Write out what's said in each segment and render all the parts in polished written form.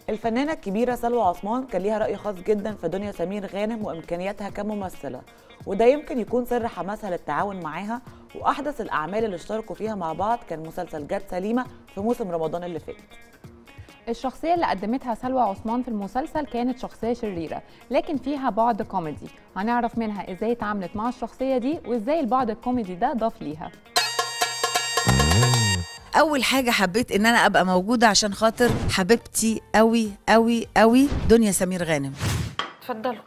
الفنانة الكبيرة سلوى عثمان كان ليها رأي خاص جدا في دنيا سمير غانم وإمكانياتها كممثلة، وده يمكن يكون سر حماسها للتعاون معاها. وأحدث الأعمال اللي اشتركوا فيها مع بعض كان مسلسل جات سليمة في موسم رمضان اللي فات. الشخصية اللي قدمتها سلوى عثمان في المسلسل كانت شخصية شريرة لكن فيها بعد كوميدي، هنعرف منها ازاي اتعاملت مع الشخصية دي وازاي البعد الكوميدي ده ضاف ليها. اول حاجه حبيت ان انا ابقى موجوده عشان خاطر حبيبتي قوي قوي قوي دنيا سمير غانم. اتفضلوا.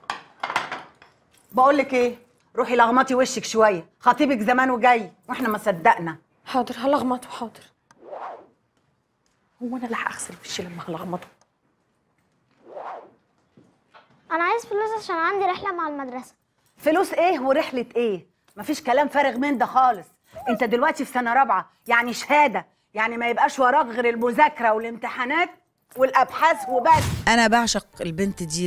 بقول لك ايه، روحي لغمطي وشك شويه، خطيبك زمانه جاي واحنا ما صدقنا. حاضر هلغمطه حاضر. هو انا اللي هغسل وشي لما هلغمطه؟ انا عايز فلوس عشان عندي رحله مع المدرسه. فلوس ايه ورحله ايه؟ مفيش كلام فارغ من ده خالص. انت دلوقتي في سنه رابعه، يعني شهاده، يعني ما يبقاش وراك غير المذاكره والامتحانات والابحاث وبس. انا بعشق البنت دي،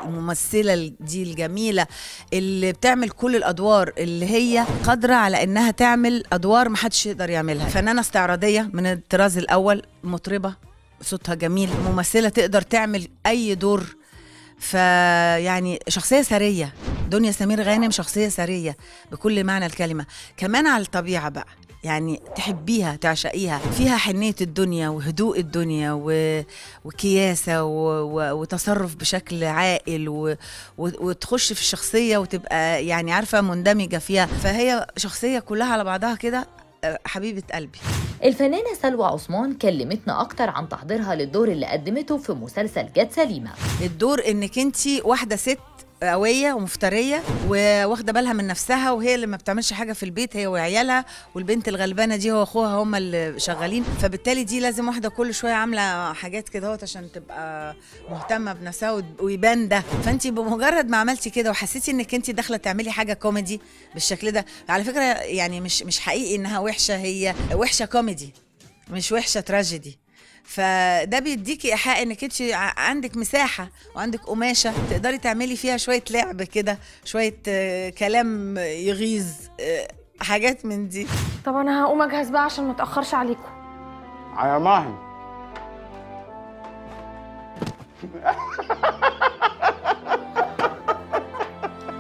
الممثله دي الجميله اللي بتعمل كل الادوار اللي هي قادره على انها تعمل ادوار ما حدش يقدر يعملها. فنانه استعراضيه من الطراز الاول، مطربه صوتها جميل، ممثله تقدر تعمل اي دور. فيعني شخصيه سريه، دنيا سمير غانم شخصيه سريه بكل معنى الكلمه. كمان على الطبيعه بقى، يعني تحبيها تعشقيها، فيها حنية الدنيا وهدوء الدنيا وكياسة وتصرف بشكل عاقل وتخش في الشخصية وتبقى يعني عارفة مندمجة فيها. فهي شخصية كلها على بعضها كده حبيبة قلبي. الفنانة سلوى عثمان كلمتنا أكتر عن تحضيرها للدور اللي قدمته في مسلسل جات سليمة. الدور إنك انتي واحدة ست قوية ومفترية وواخدة بالها من نفسها، وهي اللي ما بتعملش حاجة في البيت، هي وعيالها، والبنت الغلبانة دي هو واخوها هم اللي شغالين. فبالتالي دي لازم واحدة كل شوية عاملة حاجات كده عشان تبقى مهتمة بنفسها ويبان ده. فانت بمجرد ما عملتي كده وحسيتي انك انت داخلة تعملي حاجة كوميدي بالشكل ده، على فكرة يعني مش حقيقي انها وحشة، هي وحشة كوميدي مش وحشة تراجيدي. فده بيديكي ايحاء انك انت عندك مساحه وعندك قماشه تقدري تعملي فيها شويه لعب كده، شويه كلام يغيظ، حاجات من دي. طب انا هقوم اجهز بقى عشان ما اتاخرش عليكم. يا ماهي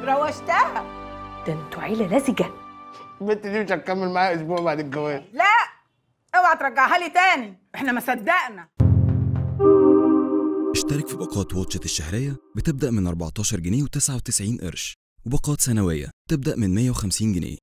روشتها. ده انتوا عيله لزجه. البنت دي مش هتكمل معايا اسبوع بعد الجواز. لا اوعى ترجعها لي تاني، احنا ما صدقنا. اشترك في باقات واتشت الشهرية بتبدأ من 14 جنيه و99 قرش، وباقات سنوية تبدأ من 150 جنيه.